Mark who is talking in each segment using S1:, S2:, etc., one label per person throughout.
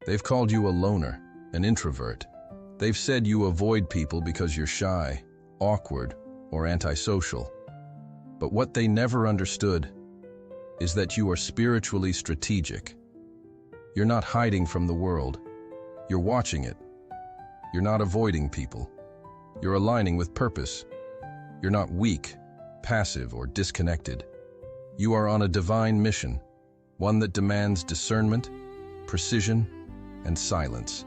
S1: They've called you a loner, an introvert. They've said you avoid people because you're shy, awkward, or antisocial. But what they never understood is that you are spiritually strategic. You're not hiding from the world. You're watching it. You're not avoiding people. You're aligning with purpose. You're not weak, passive, or disconnected. You are on a divine mission, one that demands discernment, precision, and silence.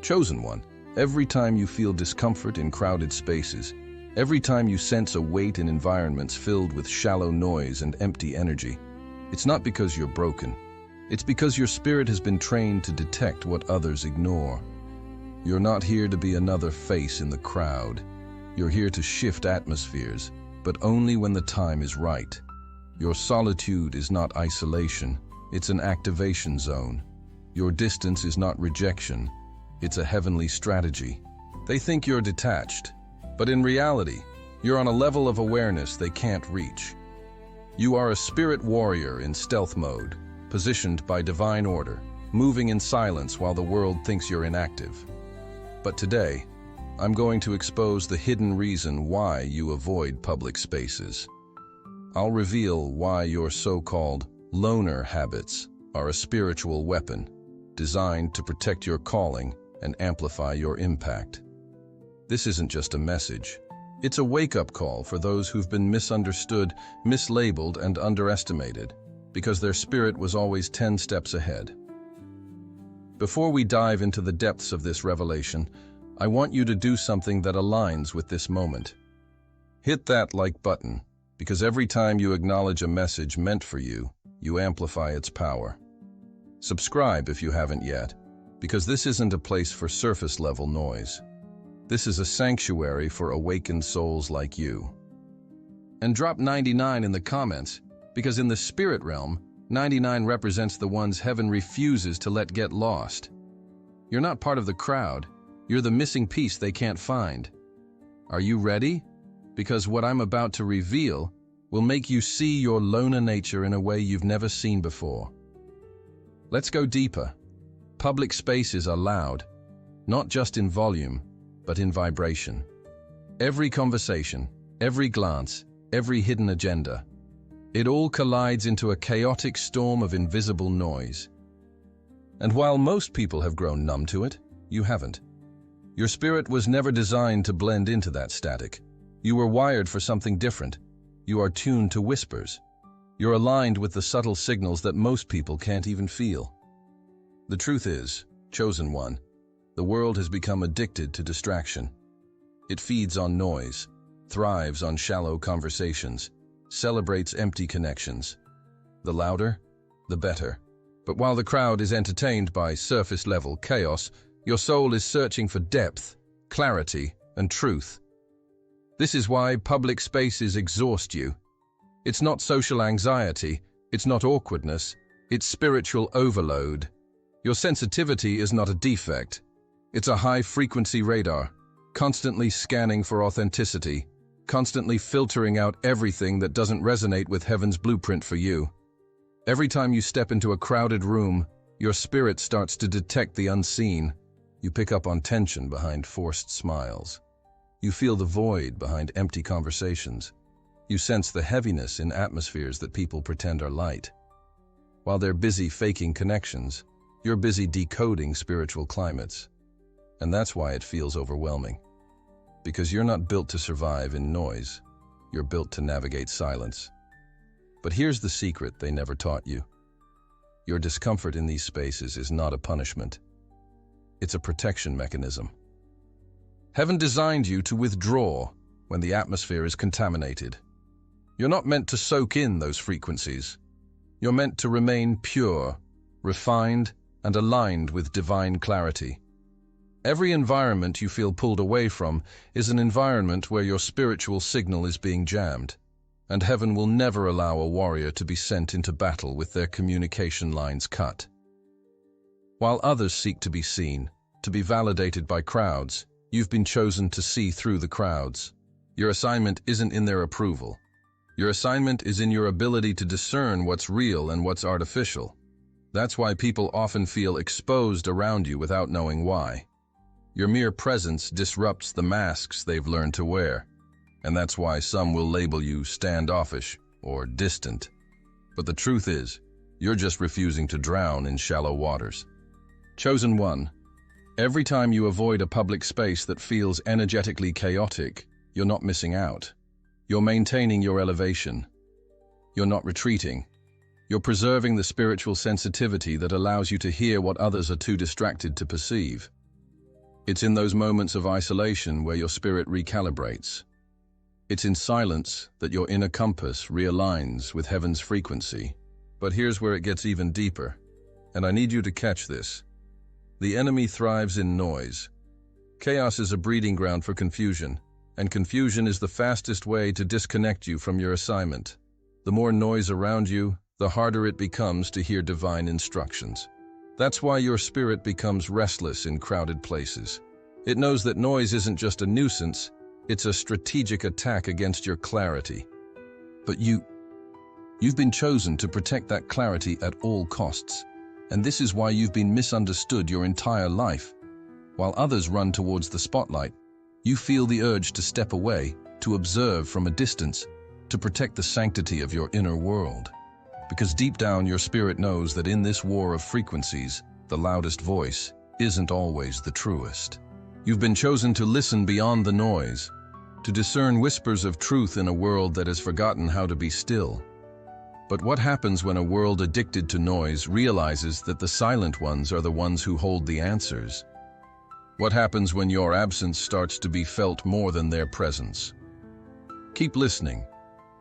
S1: Chosen one, every time you feel discomfort in crowded spaces, every time you sense a weight in environments filled with shallow noise and empty energy, it's not because you're broken. It's because your spirit has been trained to detect what others ignore. You're not here to be another face in the crowd. You're here to shift atmospheres, but only when the time is right. Your solitude is not isolation, it's an activation zone. Your distance is not rejection, it's a heavenly strategy. They think you're detached, but in reality, you're on a level of awareness they can't reach. You are a spirit warrior in stealth mode, positioned by divine order, moving in silence while the world thinks you're inactive. But today, I'm going to expose the hidden reason why you avoid public spaces. I'll reveal why your so-called loner habits are a spiritual weapon, designed to protect your calling and amplify your impact. This isn't just a message. It's a wake-up call for those who've been misunderstood, mislabeled, and underestimated, because their spirit was always 10 steps ahead. Before we dive into the depths of this revelation, I want you to do something that aligns with this moment. Hit that like button, because every time you acknowledge a message meant for you, you amplify its power. Subscribe if you haven't yet, because this isn't a place for surface-level noise. This is a sanctuary for awakened souls like you. And drop 99 in the comments, because in the spirit realm, 99 represents the ones heaven refuses to let get lost. You're not part of the crowd. You're the missing piece they can't find. Are you ready? Because what I'm about to reveal will make you see your loner nature in a way you've never seen before. Let's go deeper. Public spaces are loud, not just in volume, but in vibration. Every conversation, every glance, every hidden agenda, it all collides into a chaotic storm of invisible noise. And while most people have grown numb to it, you haven't. Your spirit was never designed to blend into that static. You were wired for something different. You are tuned to whispers. You're aligned with the subtle signals that most people can't even feel. The truth is, chosen one, the world has become addicted to distraction. It feeds on noise, thrives on shallow conversations, celebrates empty connections. The louder, the better. But while the crowd is entertained by surface-level chaos, your soul is searching for depth, clarity, and truth. This is why public spaces exhaust you. It's not social anxiety, it's not awkwardness, it's spiritual overload. Your sensitivity is not a defect. It's a high-frequency radar, constantly scanning for authenticity, constantly filtering out everything that doesn't resonate with heaven's blueprint for you. Every time you step into a crowded room, your spirit starts to detect the unseen. You pick up on tension behind forced smiles. You feel the void behind empty conversations. You sense the heaviness in atmospheres that people pretend are light. While they're busy faking connections, you're busy decoding spiritual climates. And that's why it feels overwhelming. Because you're not built to survive in noise. You're built to navigate silence. But here's the secret they never taught you. Your discomfort in these spaces is not a punishment. It's a protection mechanism. Heaven designed you to withdraw when the atmosphere is contaminated. You're not meant to soak in those frequencies. You're meant to remain pure, refined, and aligned with divine clarity. Every environment you feel pulled away from is an environment where your spiritual signal is being jammed, and heaven will never allow a warrior to be sent into battle with their communication lines cut. While others seek to be seen, to be validated by crowds, you've been chosen to see through the crowds. Your assignment isn't in their approval. Your assignment is in your ability to discern what's real and what's artificial. That's why people often feel exposed around you without knowing why. Your mere presence disrupts the masks they've learned to wear, and that's why some will label you standoffish or distant. But the truth is, you're just refusing to drown in shallow waters. Chosen one, every time you avoid a public space that feels energetically chaotic, you're not missing out. You're maintaining your elevation. You're not retreating. You're preserving the spiritual sensitivity that allows you to hear what others are too distracted to perceive. It's in those moments of isolation where your spirit recalibrates. It's in silence that your inner compass realigns with heaven's frequency. But here's where it gets even deeper, and I need you to catch this. The enemy thrives in noise. Chaos is a breeding ground for confusion, and confusion is the fastest way to disconnect you from your assignment. The more noise around you, the harder it becomes to hear divine instructions. That's why your spirit becomes restless in crowded places. It knows that noise isn't just a nuisance, it's a strategic attack against your clarity. But you've been chosen to protect that clarity at all costs. And this is why you've been misunderstood your entire life. While others run towards the spotlight, you feel the urge to step away, to observe from a distance, to protect the sanctity of your inner world. Because deep down your spirit knows that in this war of frequencies, the loudest voice isn't always the truest. You've been chosen to listen beyond the noise, to discern whispers of truth in a world that has forgotten how to be still. But what happens when a world addicted to noise realizes that the silent ones are the ones who hold the answers? What happens when your absence starts to be felt more than their presence? Keep listening,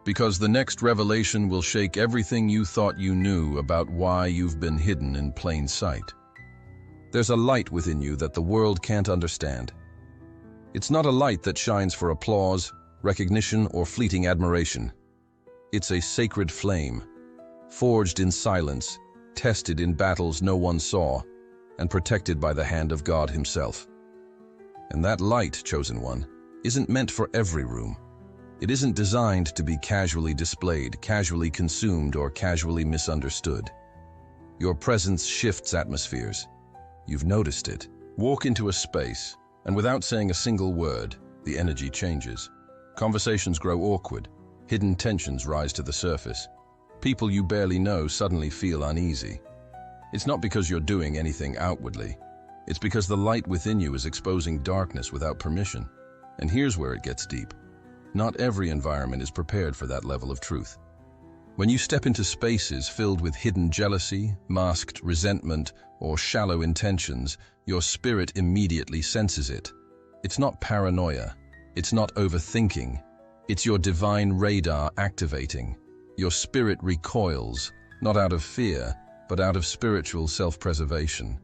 S1: because the next revelation will shake everything you thought you knew about why you've been hidden in plain sight. There's a light within you that the world can't understand. It's not a light that shines for applause, recognition, or fleeting admiration. It's a sacred flame, forged in silence, tested in battles no one saw, and protected by the hand of God himself. And that light, chosen one, isn't meant for every room. It isn't designed to be casually displayed, casually consumed, or casually misunderstood. Your presence shifts atmospheres. You've noticed it. Walk into a space, and without saying a single word, the energy changes. Conversations grow awkward. Hidden tensions rise to the surface. People you barely know suddenly feel uneasy. It's not because you're doing anything outwardly. It's because the light within you is exposing darkness without permission. And here's where it gets deep. Not every environment is prepared for that level of truth. When you step into spaces filled with hidden jealousy, masked resentment, or shallow intentions, your spirit immediately senses it. It's not paranoia. It's not overthinking. It's your divine radar activating. Your spirit recoils, not out of fear, but out of spiritual self-preservation.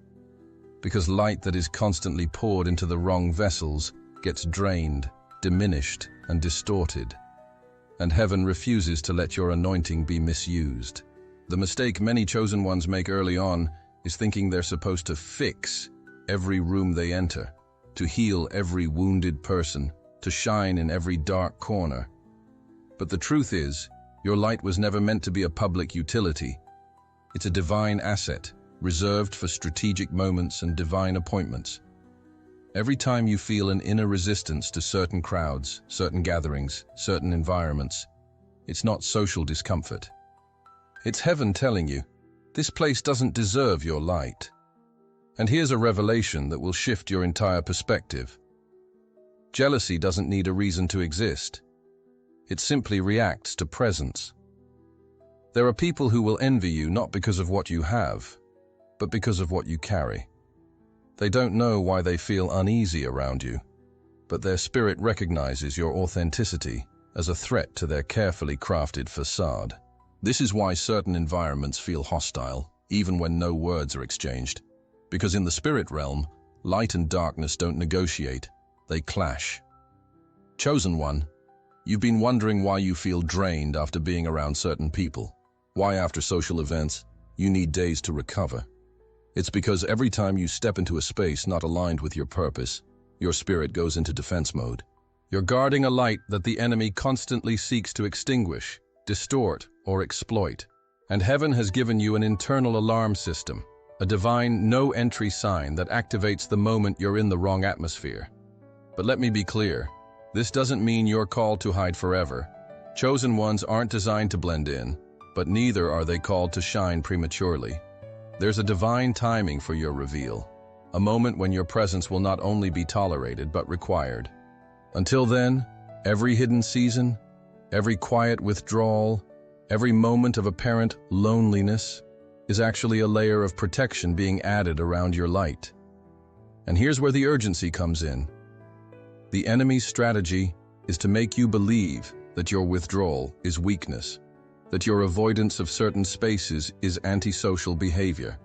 S1: Because light that is constantly poured into the wrong vessels gets drained, diminished, and distorted. And heaven refuses to let your anointing be misused. The mistake many chosen ones make early on is thinking they're supposed to fix every room they enter, to heal every wounded person, to shine in every dark corner. But the truth is, your light was never meant to be a public utility. It's a divine asset, reserved for strategic moments and divine appointments. Every time you feel an inner resistance to certain crowds, certain gatherings, certain environments, it's not social discomfort. It's heaven telling you, this place doesn't deserve your light. And here's a revelation that will shift your entire perspective. Jealousy doesn't need a reason to exist. It simply reacts to presence. There are people who will envy you not because of what you have, but because of what you carry. They don't know why they feel uneasy around you, but their spirit recognizes your authenticity as a threat to their carefully crafted facade. This is why certain environments feel hostile, even when no words are exchanged. Because in the spirit realm, light and darkness don't negotiate, they clash. Chosen one, you've been wondering why you feel drained after being around certain people. Why after social events, you need days to recover. It's because every time you step into a space not aligned with your purpose, your spirit goes into defense mode. You're guarding a light that the enemy constantly seeks to extinguish, distort, or exploit. And heaven has given you an internal alarm system, a divine no-entry sign that activates the moment you're in the wrong atmosphere. But let me be clear, this doesn't mean you're called to hide forever. Chosen ones aren't designed to blend in, but neither are they called to shine prematurely. There's a divine timing for your reveal, a moment when your presence will not only be tolerated but required. Until then, every hidden season, every quiet withdrawal, every moment of apparent loneliness is actually a layer of protection being added around your light. And here's where the urgency comes in. The enemy's strategy is to make you believe that your withdrawal is weakness, that your avoidance of certain spaces is antisocial behavior.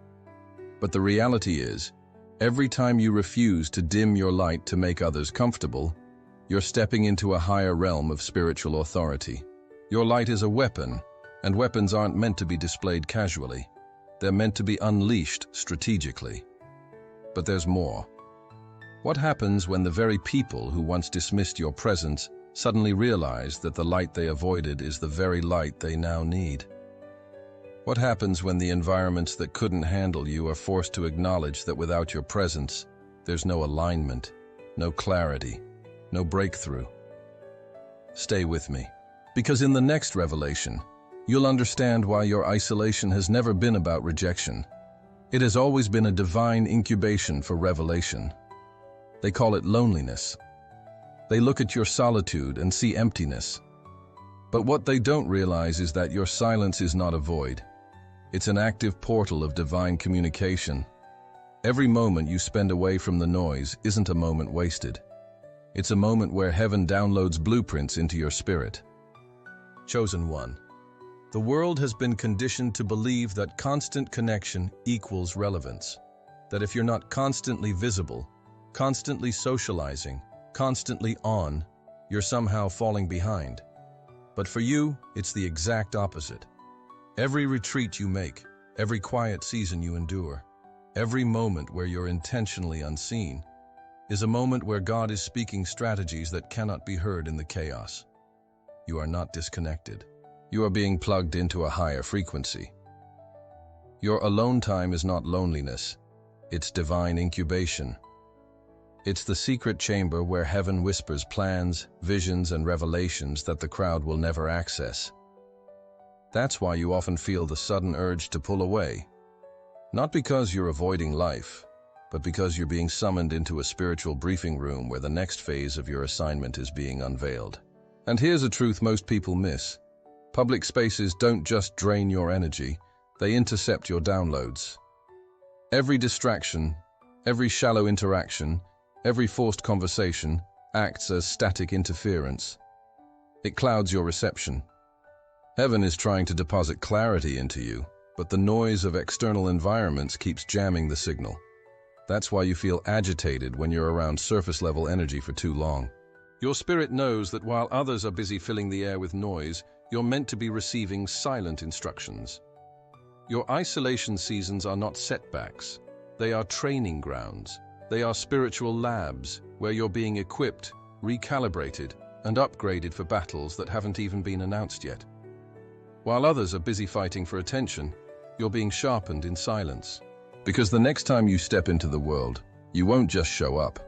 S1: But the reality is, every time you refuse to dim your light to make others comfortable, you're stepping into a higher realm of spiritual authority. Your light is a weapon, and weapons aren't meant to be displayed casually. They're meant to be unleashed strategically. But there's more. What happens when the very people who once dismissed your presence suddenly realize that the light they avoided is the very light they now need? What happens when the environments that couldn't handle you are forced to acknowledge that without your presence, there's no alignment, no clarity, no breakthrough? Stay with me, because in the next revelation, you'll understand why your isolation has never been about rejection. It has always been a divine incubation for revelation. They call it loneliness. They look at your solitude and see emptiness. But what they don't realize is that your silence is not a void. It's an active portal of divine communication. Every moment you spend away from the noise isn't a moment wasted. It's a moment where heaven downloads blueprints into your spirit. Chosen one. The world has been conditioned to believe that constant connection equals relevance. That if you're not constantly visible, constantly socializing, constantly on, you're somehow falling behind. But for you, it's the exact opposite. Every retreat you make, every quiet season you endure, every moment where you're intentionally unseen, is a moment where God is speaking strategies that cannot be heard in the chaos. You are not disconnected. You are being plugged into a higher frequency. Your alone time is not loneliness. It's divine incubation. It's the secret chamber where heaven whispers plans, visions, and revelations that the crowd will never access. That's why you often feel the sudden urge to pull away. Not because you're avoiding life, but because you're being summoned into a spiritual briefing room where the next phase of your assignment is being unveiled. And here's a truth most people miss. Public spaces don't just drain your energy, they intercept your downloads. Every distraction, every shallow interaction, every forced conversation acts as static interference. It clouds your reception. Heaven is trying to deposit clarity into you, but the noise of external environments keeps jamming the signal. That's why you feel agitated when you're around surface-level energy for too long. Your spirit knows that while others are busy filling the air with noise, you're meant to be receiving silent instructions. Your isolation seasons are not setbacks. They are training grounds. They are spiritual labs where you're being equipped, recalibrated, and upgraded for battles that haven't even been announced yet. While others are busy fighting for attention, you're being sharpened in silence. Because the next time you step into the world, you won't just show up.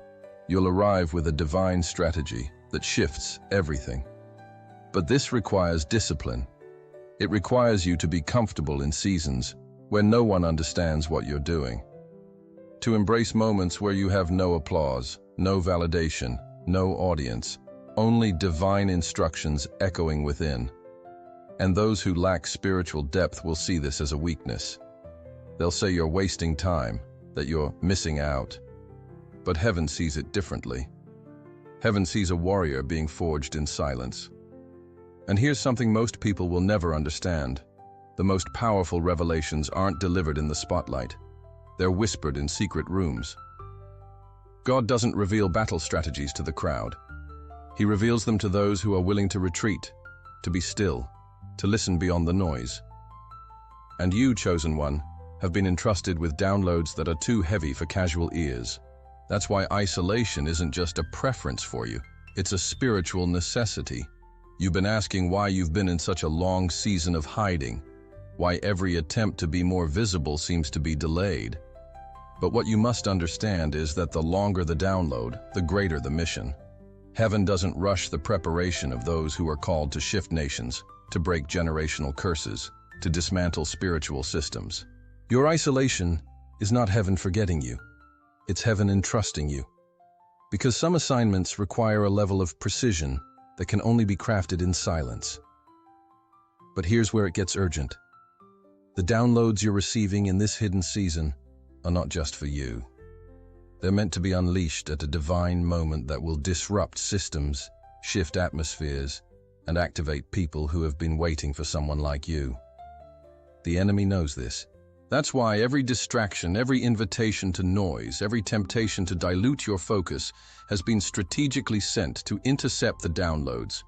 S1: You'll arrive with a divine strategy that shifts everything. But this requires discipline. It requires you to be comfortable in seasons where no one understands what you're doing. To embrace moments where you have no applause, no validation, no audience, only divine instructions echoing within. And those who lack spiritual depth will see this as a weakness. They'll say you're wasting time, that you're missing out. But heaven sees it differently. Heaven sees a warrior being forged in silence. And here's something most people will never understand. The most powerful revelations aren't delivered in the spotlight. They're whispered in secret rooms. God doesn't reveal battle strategies to the crowd. He reveals them to those who are willing to retreat, to be still, to listen beyond the noise. And you, chosen one, have been entrusted with downloads that are too heavy for casual ears. That's why isolation isn't just a preference for you. It's a spiritual necessity. You've been asking why you've been in such a long season of hiding. why every attempt to be more visible seems to be delayed. But what you must understand is that the longer the download, the greater the mission. Heaven doesn't rush the preparation of those who are called to shift nations, to break generational curses, to dismantle spiritual systems. Your isolation is not heaven forgetting you. It's heaven entrusting you. Because some assignments require a level of precision that can only be crafted in silence. But here's where it gets urgent. The downloads you're receiving in this hidden season are not just for you. They're meant to be unleashed at a divine moment that will disrupt systems, shift atmospheres, and activate people who have been waiting for someone like you. The enemy knows this. That's why every distraction, every invitation to noise, every temptation to dilute your focus has been strategically sent to intercept the downloads.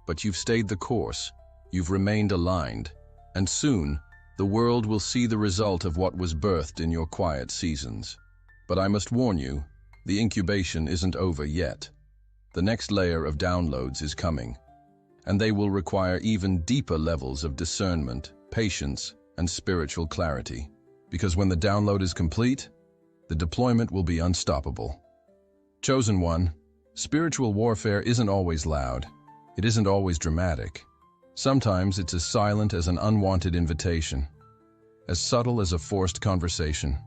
S1: But you've stayed the course, you've remained aligned, and soon the world will see the result of what was birthed in your quiet seasons. But I must warn you, the incubation isn't over yet. The next layer of downloads is coming, and they will require even deeper levels of discernment, patience, and spiritual clarity. Because when the download is complete, the deployment will be unstoppable. Chosen one, spiritual warfare isn't always loud. It isn't always dramatic. Sometimes it's as silent as an unwanted invitation, as subtle as a forced conversation,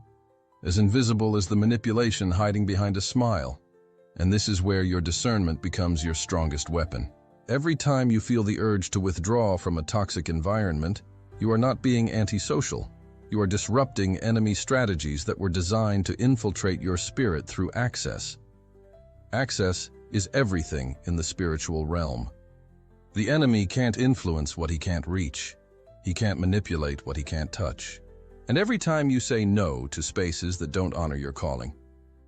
S1: as invisible as the manipulation hiding behind a smile. And this is where your discernment becomes your strongest weapon. Every time you feel the urge to withdraw from a toxic environment, you are not being antisocial. You are disrupting enemy strategies that were designed to infiltrate your spirit through access. Access is everything in the spiritual realm. The enemy can't influence what he can't reach. He can't manipulate what he can't touch. And every time you say no to spaces that don't honor your calling,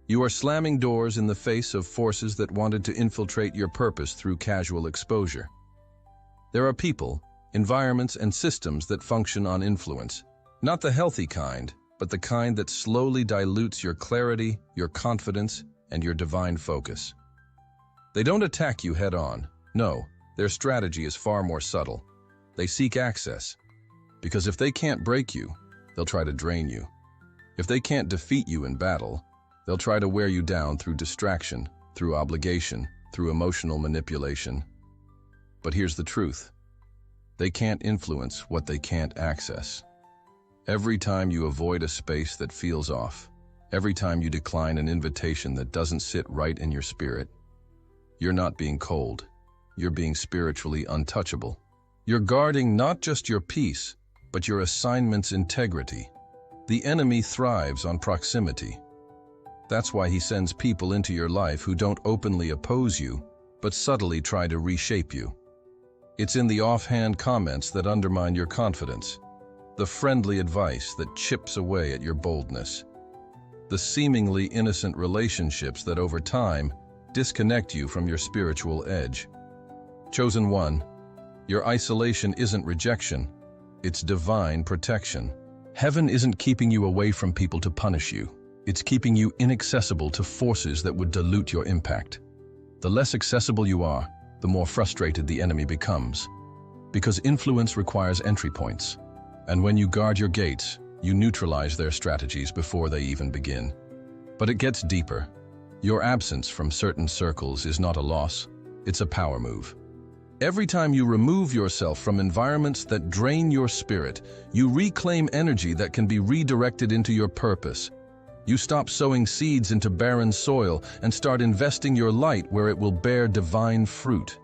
S1: you are slamming doors in the face of forces that wanted to infiltrate your purpose through casual exposure. There are people, environments, and systems that function on influence. Not the healthy kind, but the kind that slowly dilutes your clarity, your confidence, and your divine focus. They don't attack you head-on. No, their strategy is far more subtle. They seek access, because if they can't break you, they'll try to drain you. If they can't defeat you in battle, they'll try to wear you down through distraction, through obligation, through emotional manipulation. But here's the truth. They can't influence what they can't access. Every time you avoid a space that feels off, every time you decline an invitation that doesn't sit right in your spirit, you're not being cold. You're being spiritually untouchable. You're guarding not just your peace, but your assignment's integrity. The enemy thrives on proximity. That's why he sends people into your life who don't openly oppose you, but subtly try to reshape you. It's in the offhand comments that undermine your confidence, the friendly advice that chips away at your boldness, the seemingly innocent relationships that over time disconnect you from your spiritual edge. Chosen one, your isolation isn't rejection, it's divine protection. Heaven isn't keeping you away from people to punish you. It's keeping you inaccessible to forces that would dilute your impact. The less accessible you are, the more frustrated the enemy becomes. Because influence requires entry points. And when you guard your gates, you neutralize their strategies before they even begin. But it gets deeper. Your absence from certain circles is not a loss, it's a power move. Every time you remove yourself from environments that drain your spirit, you reclaim energy that can be redirected into your purpose. You stop sowing seeds into barren soil and start investing your light where it will bear divine fruit.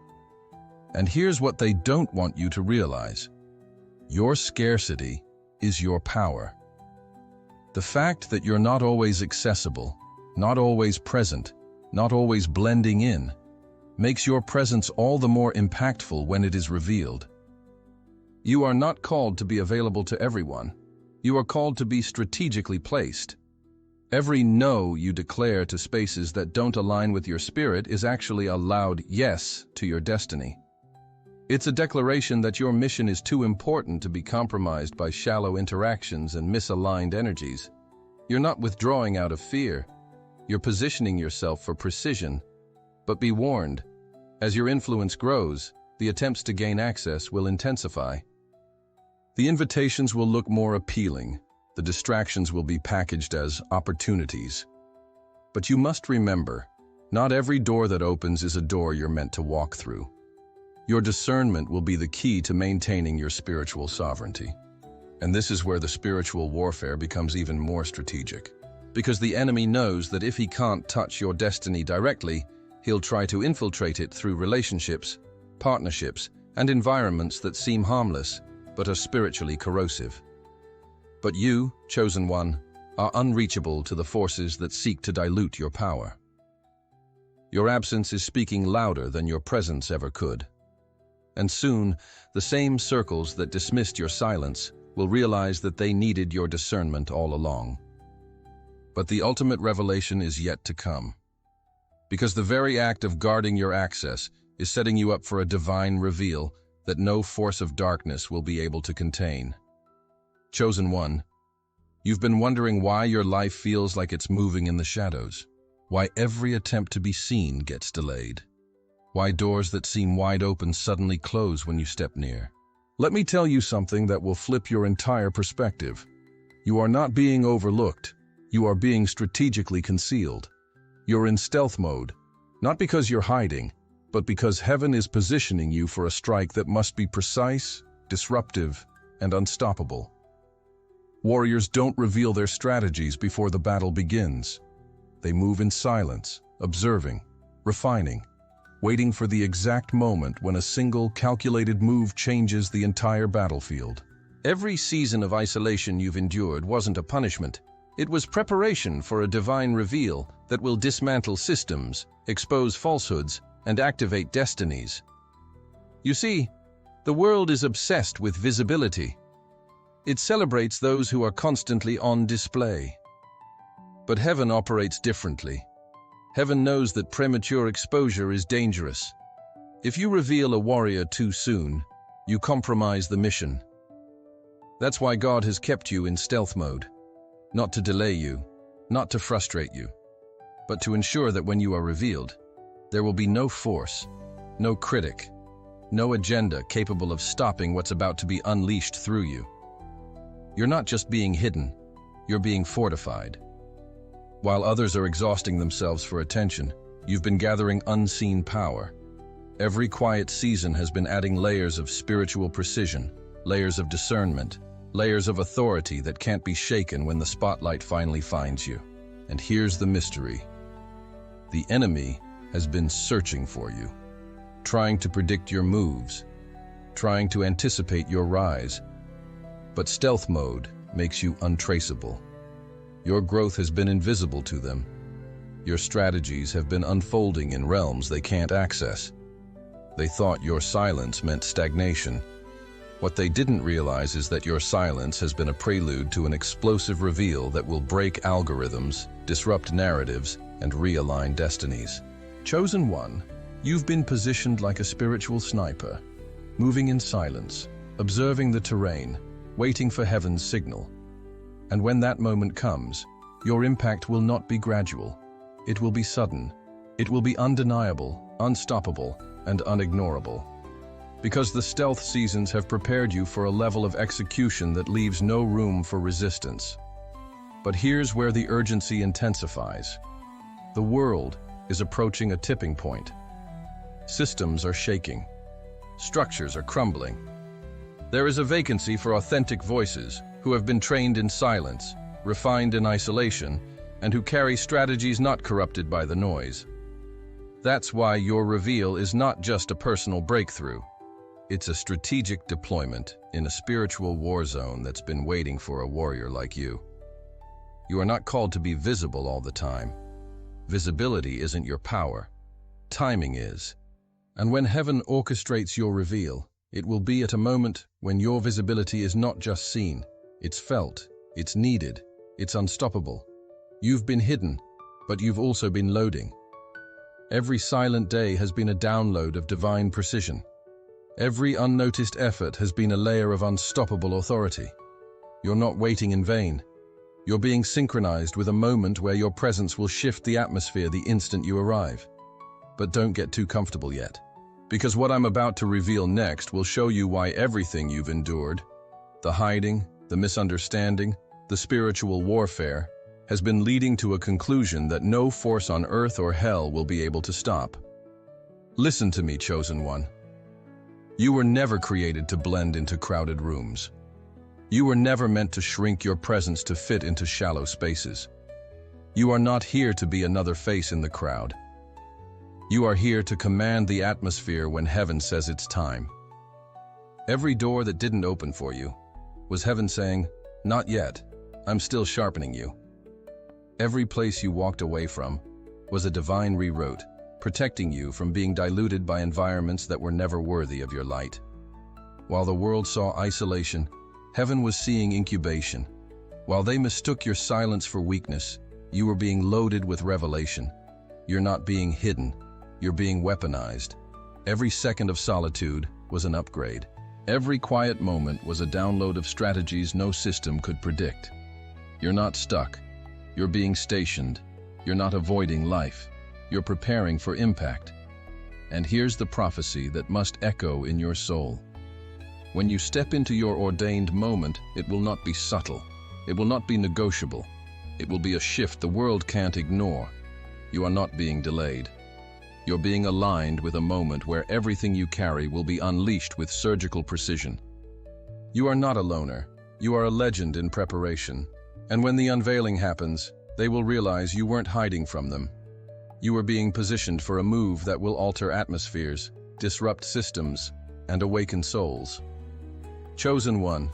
S1: And here's what they don't want you to realize. Your scarcity is your power. The fact that you're not always accessible, not always present, not always blending in, makes your presence all the more impactful when it is revealed. You are not called to be available to everyone. You are called to be strategically placed. Every no you declare to spaces that don't align with your spirit is actually a loud yes to your destiny. It's a declaration that your mission is too important to be compromised by shallow interactions and misaligned energies. You're not withdrawing out of fear. You're positioning yourself for precision. But be warned, as your influence grows, the attempts to gain access will intensify. The invitations will look more appealing. The distractions will be packaged as opportunities. But you must remember, not every door that opens is a door you're meant to walk through. Your discernment will be the key to maintaining your spiritual sovereignty. And this is where the spiritual warfare becomes even more strategic. Because the enemy knows that if he can't touch your destiny directly, he'll try to infiltrate it through relationships, partnerships, and environments that seem harmless, but are spiritually corrosive. But you, chosen one, are unreachable to the forces that seek to dilute your power. Your absence is speaking louder than your presence ever could. And soon, the same circles that dismissed your silence will realize that they needed your discernment all along. But the ultimate revelation is yet to come. Because the very act of guarding your access is setting you up for a divine reveal that no force of darkness will be able to contain. Chosen one, you've been wondering why your life feels like it's moving in the shadows, why every attempt to be seen gets delayed, why doors that seem wide open suddenly close when you step near. Let me tell you something that will flip your entire perspective. You are not being overlooked. You are being strategically concealed. You're in stealth mode, not because you're hiding, but because heaven is positioning you for a strike that must be precise, disruptive, and unstoppable. Warriors don't reveal their strategies before the battle begins. They move in silence, observing, refining, waiting for the exact moment when a single calculated move changes the entire battlefield. Every season of isolation you've endured wasn't a punishment. It was preparation for a divine reveal that will dismantle systems, expose falsehoods, and activate destinies. You see, the world is obsessed with visibility. It celebrates those who are constantly on display. But heaven operates differently. Heaven knows that premature exposure is dangerous. If you reveal a warrior too soon, you compromise the mission. That's why God has kept you in stealth mode. Not to delay you, not to frustrate you, but to ensure that when you are revealed, there will be no force, no critic, no agenda capable of stopping what's about to be unleashed through you. You're not just being hidden, you're being fortified. While others are exhausting themselves for attention, you've been gathering unseen power. Every quiet season has been adding layers of spiritual precision, layers of discernment, layers of authority that can't be shaken when the spotlight finally finds you. And here's the mystery. The enemy has been searching for you, trying to predict your moves, trying to anticipate your rise. But stealth mode makes you untraceable. Your growth has been invisible to them. Your strategies have been unfolding in realms they can't access. They thought your silence meant stagnation. What they didn't realize is that your silence has been a prelude to an explosive reveal that will break algorithms, disrupt narratives, and realign destinies. Chosen one, you've been positioned like a spiritual sniper, moving in silence, observing the terrain, waiting for heaven's signal. And when that moment comes, your impact will not be gradual. It will be sudden. It will be undeniable, unstoppable, and unignorable. Because the stealth seasons have prepared you for a level of execution that leaves no room for resistance. But here's where the urgency intensifies. The world is approaching a tipping point. Systems are shaking. Structures are crumbling. There is a vacancy for authentic voices who have been trained in silence, refined in isolation, and who carry strategies not corrupted by the noise. That's why your reveal is not just a personal breakthrough. It's a strategic deployment in a spiritual war zone that's been waiting for a warrior like you. You are not called to be visible all the time. Visibility isn't your power. Timing is. And when heaven orchestrates your reveal, it will be at a moment when your visibility is not just seen, it's felt, it's needed, it's unstoppable. You've been hidden, but you've also been loading. Every silent day has been a download of divine precision. Every unnoticed effort has been a layer of unstoppable authority. You're not waiting in vain. You're being synchronized with a moment where your presence will shift the atmosphere the instant you arrive. But don't get too comfortable yet, because what I'm about to reveal next will show you why everything you've endured, The hiding, the misunderstanding, the spiritual warfare has been leading to a conclusion that no force on earth or hell will be able to stop. Listen to me, chosen one. You were never created to blend into crowded rooms. You were never meant to shrink your presence to fit into shallow spaces. You are not here to be another face in the crowd. You are here to command the atmosphere when heaven says it's time. Every door that didn't open for you was heaven saying, "Not yet, I'm still sharpening you." Every place you walked away from was a divine reroute, protecting you from being diluted by environments that were never worthy of your light. While the world saw isolation, heaven was seeing incubation. While they mistook your silence for weakness, you were being loaded with revelation. You're not being hidden, you're being weaponized. Every second of solitude was an upgrade. Every quiet moment was a download of strategies no system could predict. You're not stuck, you're being stationed. You're not avoiding life, you're preparing for impact. And here's the prophecy that must echo in your soul. When you step into your ordained moment, it will not be subtle. It will not be negotiable. It will be a shift the world can't ignore. You are not being delayed. You're being aligned with a moment where everything you carry will be unleashed with surgical precision. You are not a loner. You are a legend in preparation. And when the unveiling happens, they will realize you weren't hiding from them. You are being positioned for a move that will alter atmospheres, disrupt systems, and awaken souls. Chosen one,